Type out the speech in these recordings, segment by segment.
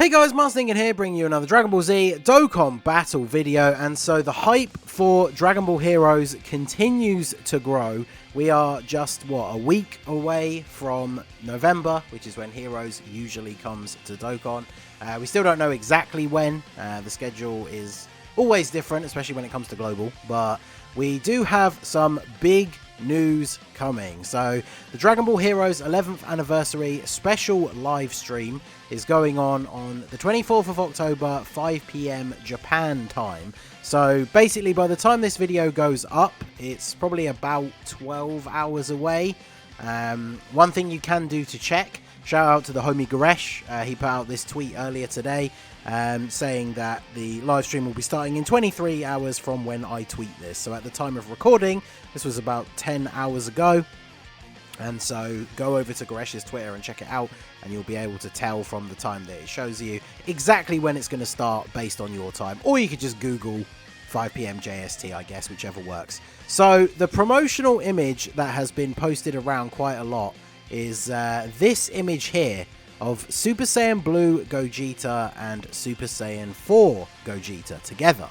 Hey guys, Marstingan here, bringing you another Dragon Ball Z Dokkan battle video. And so the hype for Dragon Ball Heroes continues to grow. We are just, a week away from November, which is when Heroes usually comes to Dokkan. We still don't know exactly when. The schedule is always different, especially when it comes to Global. But we do have some big news coming. So the Dragon Ball Heroes 11th anniversary special live stream is going on the 24th of October, 5 PM Japan time. So basically by the time this video goes up, it's probably about 12 hours away. One thing you can do to check, shout out to the homie Goresh. He put out this tweet earlier today saying that the live stream will be starting in 23 hours from when I tweet this. So at the time of recording, this was about 10 hours ago. And so go over to Goresh's Twitter and check it out, and you'll be able to tell from the time that it shows you exactly when it's going to start based on your time. Or you could just Google 5 PM JST, I guess, whichever works. So the promotional image that has been posted around quite a lot is this image here of Super Saiyan Blue Gogeta and Super Saiyan 4 Gogeta together.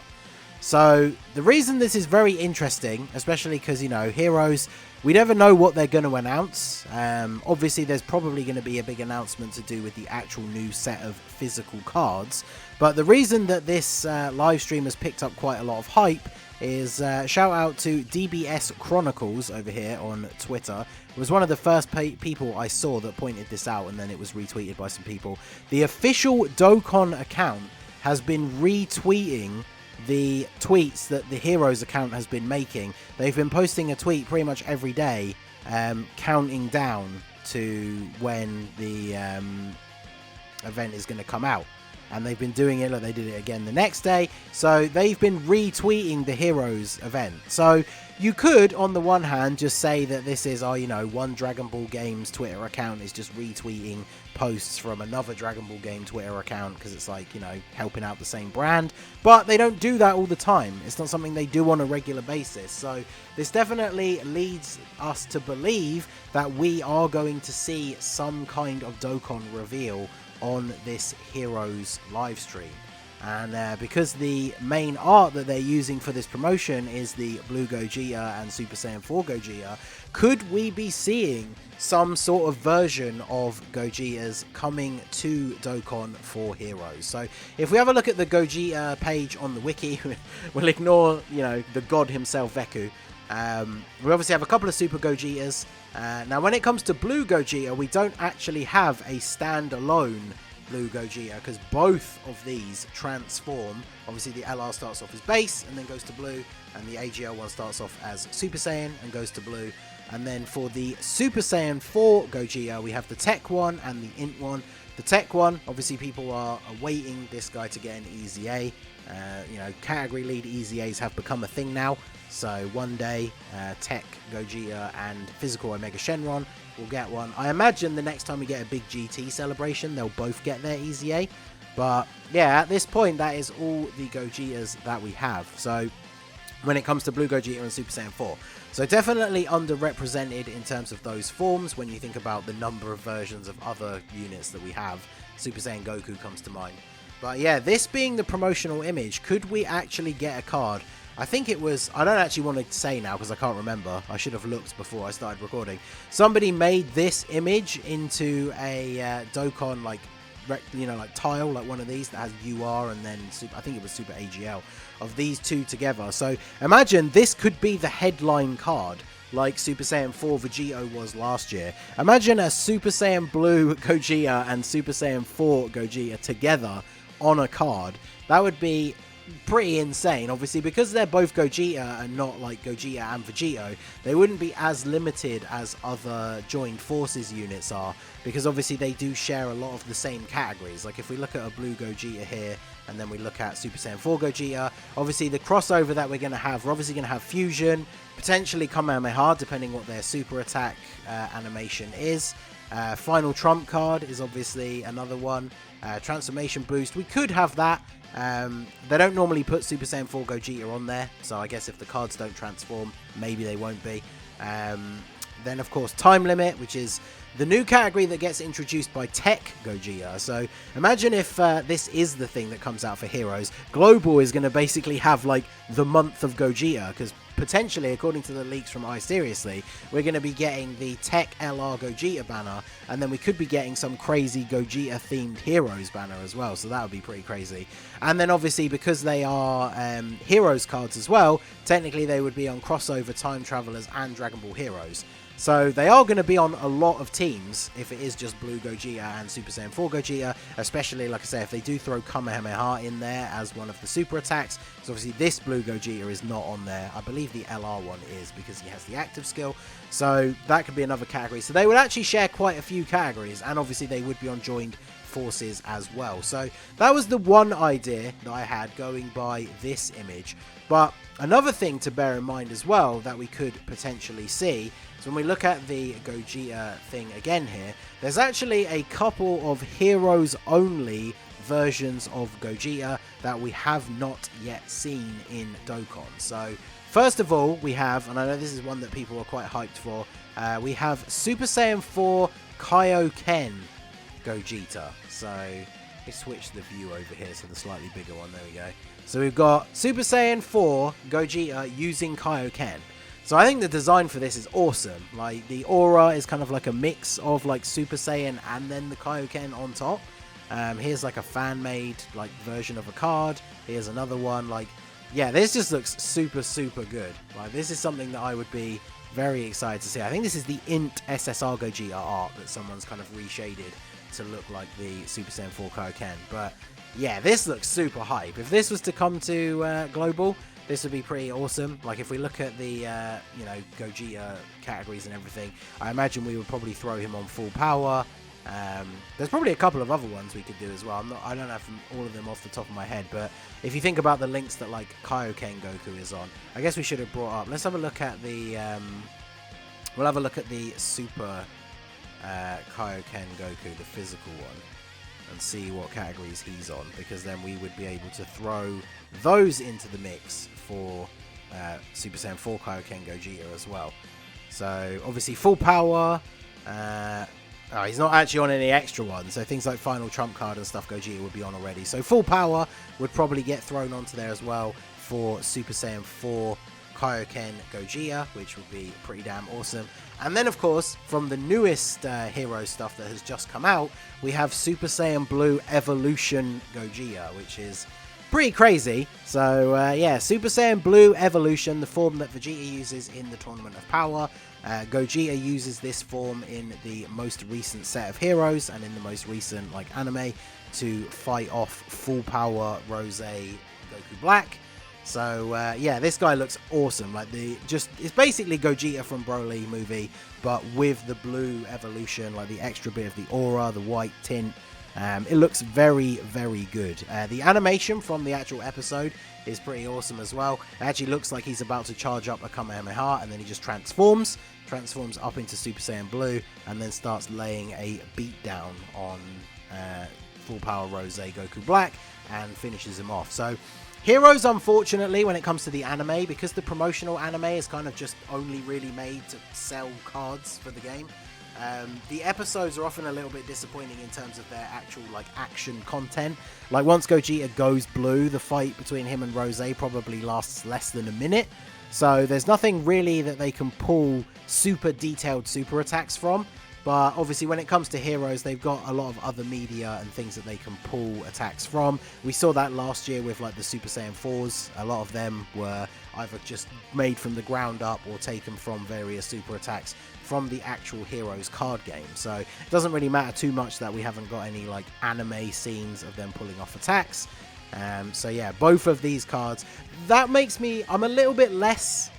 So the reason this is very interesting, especially because, you know, Heroes, we never know what they're going to announce. Obviously, there's probably going to be a big announcement to do with the actual new set of physical cards. But the reason that this live stream has picked up quite a lot of hype is shout out to DBS Chronicles over here on Twitter. It was one of the first people I saw that pointed this out, and then it was retweeted by some people. The official Dokkan account has been retweeting the tweets that the Heroes account has been making. They've been posting a tweet pretty much every day, counting down to when the event is going to come out. And they've been doing it, like they did it again the next day. So they've been retweeting the Heroes event. So you could, on the one hand, just say that this is, one Dragon Ball Games Twitter account is just retweeting posts from another Dragon Ball Game Twitter account because it's like, helping out the same brand. But they don't do that all the time. It's not something they do on a regular basis. So this definitely leads us to believe that we are going to see some kind of Dokkan reveal on this Heroes live stream. And because the main art that they're using for this promotion is the Blue Gogeta and Super Saiyan 4 Gogeta, could we be seeing some sort of version of Gogetas coming to Dokkan for Heroes? So if we have a look at the Gogeta page on the wiki, we'll ignore, the god himself, Veku. We obviously have a couple of Super Gogetas. Now, when it comes to Blue Gogeta, we don't actually have a standalone Blue Gogeta because both of these transform. Obviously, the LR starts off as base and then goes to blue, and the AGL one starts off as Super Saiyan and goes to blue. And then for the Super Saiyan 4 Gogeta, we have the Tech one and the Int one. The Tech one, obviously, people are awaiting this guy to get an Easy A. Category lead Easy A's have become a thing now. So one day, Tech Gogeta and Physical Omega Shenron will get one. I imagine the next time we get a big GT celebration, they'll both get their Easy A. But yeah, at this point, that is all the Gogetas that we have. So when it comes to Blue Gogeta and Super Saiyan 4. So definitely underrepresented in terms of those forms when you think about the number of versions of other units that we have. Super Saiyan Goku comes to mind. But yeah, this being the promotional image, could we actually get a card? I think it was, I don't actually want to say now because I can't remember. I should have looked before I started recording. Somebody made this image into a Dokkan, like tile, like one of these that has UR and then Super, I think it was Super AGL, of these two together. So imagine this could be the headline card like Super Saiyan 4 Vegito was last year. Imagine a Super Saiyan Blue Gogeta and Super Saiyan 4 Gogeta together on a card. That would be pretty insane. Obviously, because they're both Gogeta and not like Gogeta and Vegito, they wouldn't be as limited as other Joined Forces units are, because obviously they do share a lot of the same categories. Like if we look at a Blue Gogeta here and then we look at Super Saiyan 4 Gogeta, obviously the crossover that we're obviously going to have Fusion, potentially Kamehameha depending what their super attack animation is. Final Trump card is obviously another one. Transformation boost, we could have that. They don't normally put Super Saiyan 4 Gogeta on there, so I guess if the cards don't transform, maybe they won't be. Then, of course, Time Limit, which is the new category that gets introduced by Tech Gogeta. So imagine if this is the thing that comes out for Heroes. Global is going to basically have like the month of Gogeta, because potentially, according to the leaks from iSeriously, we're going to be getting the Tech LR Gogeta banner, and then we could be getting some crazy Gogeta themed Heroes banner as well. So that would be pretty crazy. And then obviously, because they are Heroes cards as well, technically they would be on Crossover, Time Travelers, and Dragon Ball Heroes. So they are going to be on a lot of teams if it is just Blue Gogeta and Super Saiyan 4 Gogeta, especially, like I say, if they do throw Kamehameha in there as one of the super attacks. So obviously this Blue Gogeta is not on there. I believe the LR one is, because he has the active skill. So that could be another category. So they would actually share quite a few categories, and obviously they would be on joined forces as well. So that was the one idea that I had going by this image. But another thing to bear in mind as well that we could potentially see, so when we look at the Gogeta thing again here, there's actually a couple of Heroes only versions of Gogeta that we have not yet seen in Dokkan. So first of all, we have, and I know this is one that people are quite hyped for, we have Super Saiyan 4 Kaioken Gogeta. So let's switch the view over here to the slightly bigger one. There we go. So we've got Super Saiyan 4 Gogeta using Kaioken. So I think the design for this is awesome. Like, the aura is kind of like a mix of like Super Saiyan and then the Kaioken on top. Here's like a fan-made like version of a card. Here's another one. Like, yeah, this just looks super, super good. Like, this is something that I would be very excited to see. I think this is the Int SSR Gogeta art that someone's kind of reshaded to look like the Super Saiyan 4 Kaioken. But yeah, this looks super hype. If this was to come to Global, this would be pretty awesome. Like, if we look at the you know, Gogeta categories and everything, I imagine we would probably throw him on full power. There's probably a couple of other ones we could do as well. I don't have all of them off the top of my head, but if you think about the links that like Kaioken Goku is on, I guess we should have brought up. Let's have a look at the we'll have a look at the Super Kaioken Goku, the physical one, and see what categories he's on, because then we would be able to throw those into the mix for Super Saiyan 4 Kaioken Gogeta as well. So obviously full power, he's not actually on any extra ones, so things like Final Trump Card and stuff Gogeta would be on already. So full power would probably get thrown onto there as well for Super Saiyan 4 Kaioken Gogeta, which would be pretty damn awesome. And then, of course, from the newest hero stuff that has just come out, we have Super Saiyan Blue Evolution Gogeta, which is pretty crazy. So, yeah, Super Saiyan Blue Evolution, the form that Vegeta uses in the Tournament of Power. Gogeta uses this form in the most recent set of heroes and in the most recent like anime to fight off full power Rose Goku Black. So yeah, this guy looks awesome. Like, it's basically Gogeta from Broly movie, but with the blue evolution, like the extra bit of the aura, the white tint. It looks very, very good. The animation from the actual episode is pretty awesome as well. It actually looks like he's about to charge up a Kamehameha, and then he just transforms up into Super Saiyan Blue, and then starts laying a beat down on full power Rose Goku Black and finishes him off. So Heroes, unfortunately, when it comes to the anime, because the promotional anime is kind of just only really made to sell cards for the game, the episodes are often a little bit disappointing in terms of their actual like action content. Like, once Gogeta goes blue, the fight between him and Rose probably lasts less than a minute. So there's nothing really that they can pull super detailed super attacks from. But obviously when it comes to Heroes, they've got a lot of other media and things that they can pull attacks from. We saw that last year with like the Super Saiyan 4s. A lot of them were either just made from the ground up or taken from various super attacks from the actual Heroes card game. So it doesn't really matter too much that we haven't got any like anime scenes of them pulling off attacks. So yeah, both of these cards, that makes me, I'm a little bit less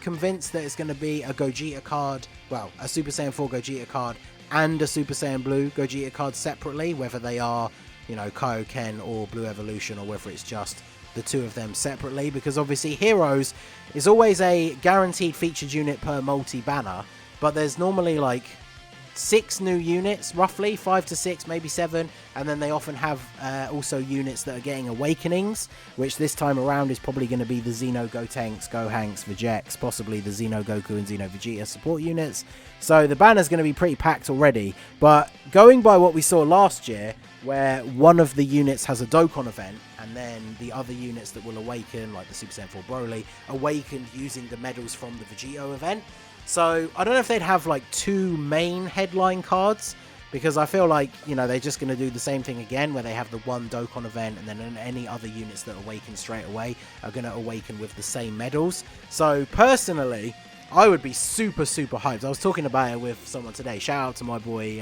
convinced that it's going to be a Gogeta card, well, a Super Saiyan 4 Gogeta card and a Super Saiyan Blue Gogeta card separately, whether they are, you know, Kaioken or Blue Evolution, or whether it's just the two of them separately, because obviously Heroes is always a guaranteed featured unit per multi-banner, but there's normally like 6 new units, roughly 5 to 6, maybe 7, and then they often have also units that are getting awakenings, which this time around is probably going to be the Xeno Gotenks, Gohanks, Vegeks, possibly the Xeno Goku and Xeno Vegeta support units. So the banner's going to be pretty packed already, but going by what we saw last year, where one of the units has a Dokkan event, and then the other units that will awaken, like the Super Saiyan 4 Broly, awakened using the medals from the Vegito event. So I don't know if they'd have like 2 main headline cards, because I feel like, you know, they're just going to do the same thing again, where they have the one Dokkan event, and then any other units that awaken straight away are going to awaken with the same medals. So personally, I would be super hyped. I was talking about it with someone today. Shout out to my boy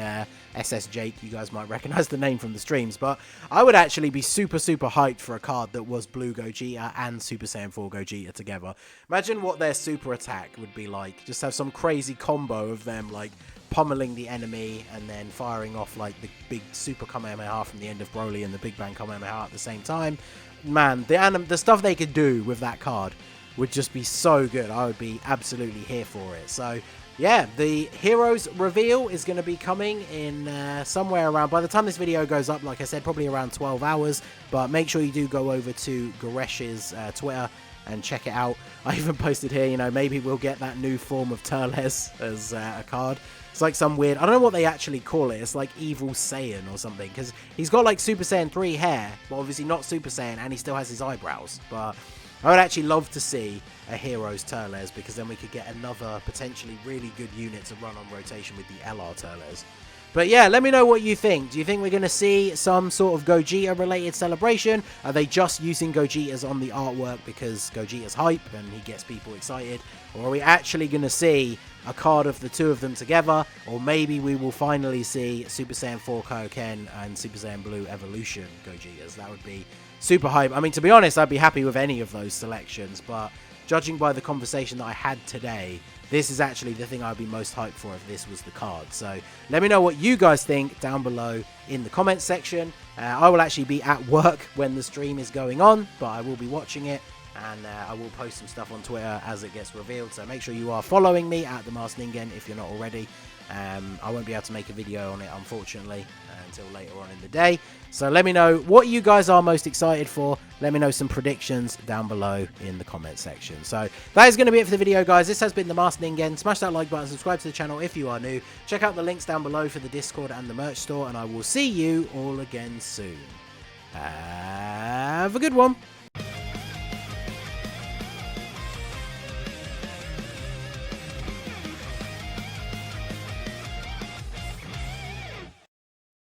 SS Jake. You guys might recognize the name from the streams, but I would actually be super hyped for a card that was Blue Gogeta and Super Saiyan 4 Gogeta together. Imagine what their super attack would be like. Just have some crazy combo of them like pummeling the enemy and then firing off like the big super Kamehameha from the end of Broly and the Big Bang Kamehameha at the same time. Man, the stuff they could do with that card would just be so good. I would be absolutely here for it. So yeah, the Heroes reveal is going to be coming in somewhere around, by the time this video goes up, like I said, probably around 12 hours, but make sure you do go over to Goresh's Twitter and check it out. I even posted here, you know, maybe we'll get that new form of Turles as a card. It's like some weird, I don't know what they actually call it. It's like Evil Saiyan or something, because he's got like Super Saiyan 3 hair, but obviously not Super Saiyan, and he still has his eyebrows. But I would actually love to see a Heroes Turles, because then we could get another potentially really good unit to run on rotation with the LR Turles. But yeah, let me know what you think. Do you think we're going to see some sort of Gogeta-related celebration? Are they just using Gogetas on the artwork because Gogeta's hype and he gets people excited? Or are we actually going to see a card of the 2 of them together? Or maybe we will finally see Super Saiyan 4 Kaioken and Super Saiyan Blue Evolution Gogetas. That would be super hype. I mean, to be honest, I'd be happy with any of those selections, but judging by the conversation that I had today, this is actually the thing I'd be most hyped for if this was the card. So let me know what you guys think down below in the comments section. I will actually be at work when the stream is going on, but I will be watching it, and I will post some stuff on Twitter as it gets revealed. So make sure you are following me at the Masked Ningen if you're not already. I won't be able to make a video on it, unfortunately, until later on in the day. So let me know what you guys are most excited for. Let me know some predictions down below in the comment section. So that is going to be it for the video, guys. This has been the Masked Ningen. Smash that like button, subscribe to the channel if you are new. Check out the links down below for the Discord and the merch store, and I will see you all again soon. Have a good one.